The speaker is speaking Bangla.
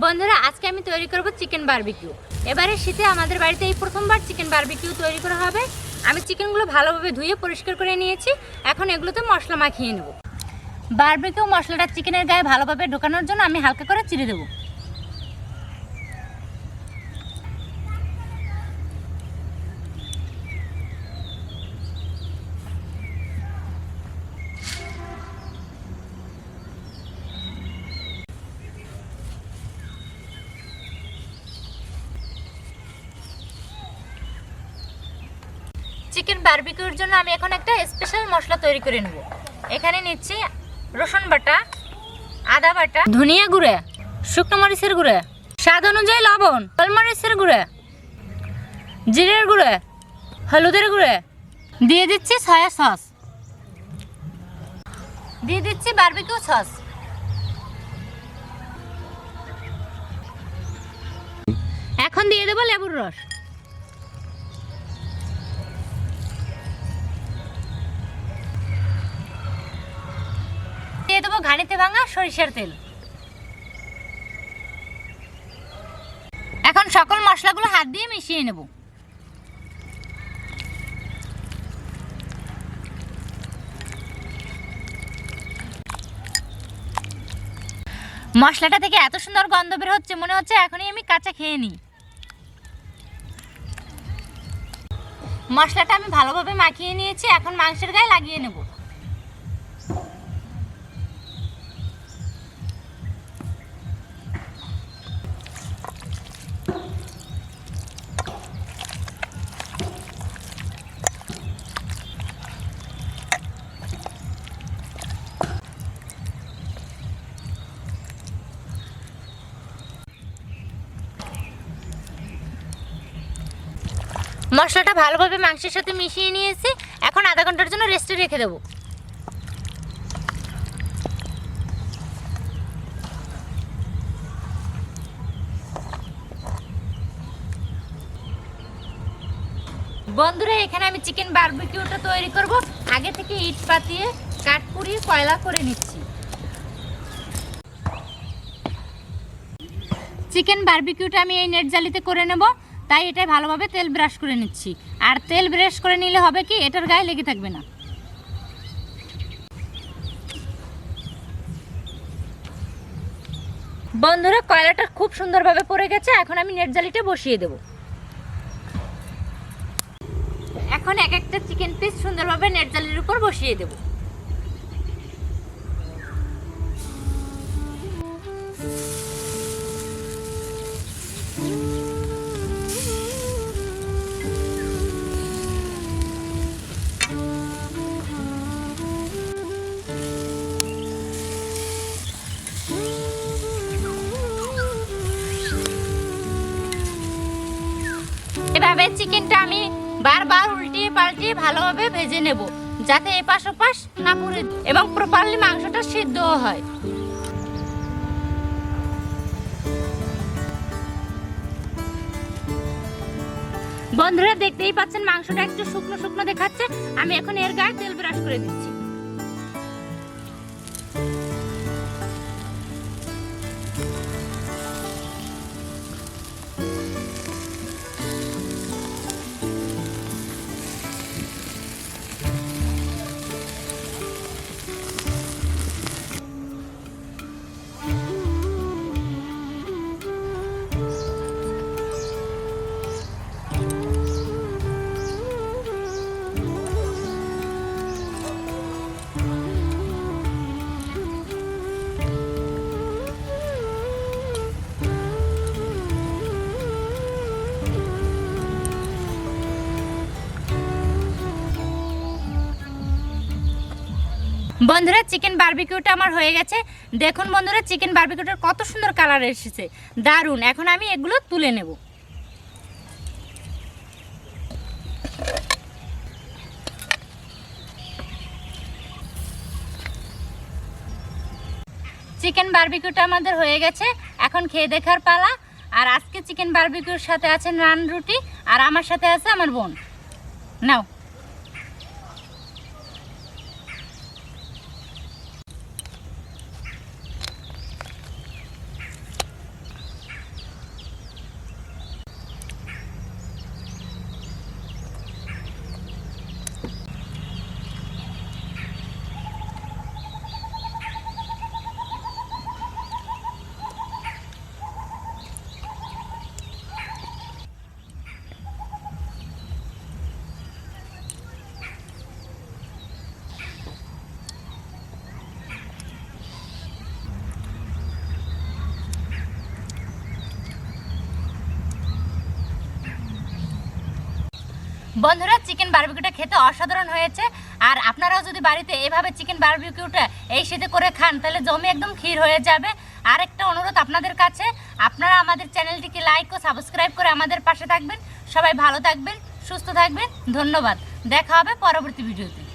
বন্ধুরা আজকে আমি তৈরি করব চিকেন বারবিকিউ। এবারে শীতে আমাদের বাড়িতে এই প্রথমবার চিকেন বারবিকিউ তৈরি করা হবে। আমি চিকেনগুলো ভালোভাবে ধুয়ে পরিষ্কার করে নিয়েছি। এখন এগুলোতে মশলা মাখিয়ে নেব। বারবিকিউ মশলাটা চিকেনের গায়ে ভালোভাবে ঢোকানোর জন্য আমি হালকা করে চিড়ে দেব। চিকেন বারবিকিউর জন্য আমি এখন একটা স্পেশাল মশলা তৈরি করে নেব। এখানে নিচ্ছি রসুন বাটা, আদা বাটা, ধনিয়া গুঁড়া, শুকনো মরিচের গুঁড়া, স্বাদ অনুযায়ী লবণ, গোলমরিচের গুঁড়া, জিরের গুঁড়া, হলুদের গুঁড়া, দিয়ে দিচ্ছি সয়া সস, দিয়ে দিচ্ছি বারবিকিউ সস। এখন দিয়ে দেবো লেবুর রস, দিয়ে দেবো ঘানিতে ভাঙা সরিষার তেল। এখন সকল মশলাগুলো হাত দিয়ে মিশিয়ে নেব। মশলাটা থেকে এত সুন্দর গন্ধ বের হচ্ছে, মনে হচ্ছে এখনই আমি কাঁচা খেয়ে নিই। মশলাটা আমি ভালোভাবে মাখিয়ে নিয়েছি, এখন মাংসের গায়ে লাগিয়ে নেব। মশলাটা ভালোভাবে মাংসের সাথে মিশিয়ে নিয়েছি। এখন আধা ঘন্টার জন্য রেস্টে রেখে দেব। বন্ধুরা এখানে আমি চিকেন বারবিকিউটা তৈরি করব। আগে থেকে ইট পাতিয়ে কাঠ পুড়িয়ে কয়লা করে নিচ্ছি। চিকেন বারবিকিউটা আমি এই নেট জালিতে করে নেব, তাই এটা ভালোভাবে তেল ব্রাশ করে নিচ্ছি। আর তেল ব্রাশ করে নিলে হবে কি, এটার গায়ে লেগে থাকবে না। বন্ধুরা কয়লাটা খুব সুন্দরভাবে পড়ে গেছে। এখন আমি নেট জালিটা বসিয়ে দেব। এখন এক একটা চিকেন পিস সুন্দরভাবে নেট জালির উপর বসিয়ে দেব। এভাবে চিকেনটা আমি বারবার উল্টিয়ে পাল্টিয়ে ভালোভাবে ভেজে নেব, যাতে এপাশ ওপাশ না পুড়ে এবং প্রপারলি মাংসটা সিদ্ধও হয়। বন্ধুরা দেখতেই পাচ্ছেন মাংসটা একটু শুকনো শুকনো দেখাচ্ছে। আমি এখন এর গায়ে তেল ব্রাশ করে দিচ্ছি। বন্ধুরা চিকেন বারবিকিউটা আমার হয়ে গেছে। দেখুন বন্ধুরা চিকেন বারবিকিউটার কত সুন্দর কালার এসেছে, দারুণ। এখন আমি এগুলো তুলে নেব। চিকেন বারবিকিউটা আমাদের হয়ে গেছে, এখন খেয়ে দেখার পালা। আর আজকে চিকেন বারবিকিউর সাথে আছে নান রুটি, আর আমার সাথে আছে আমার বোন। নাও। বন্ধুরা, চিকেন বারবিকিউটা খেতে অসাধারণ হয়েছে। আর আপনারাও যদি বাড়িতে এভাবে চিকেন বারবিকিউটা এই শীতে করে খান তাহলে জমি একদম ক্ষীর হয়ে যাবে। আর একটা অনুরোধ আপনাদের কাছে, আপনারা আমাদের চ্যানেলটিকে লাইক ও সাবস্ক্রাইব করে আমাদের পাশে থাকবেন। সবাই ভালো থাকবেন, সুস্থ থাকবেন। ধন্যবাদ। দেখা হবে পরবর্তী ভিডিওতে।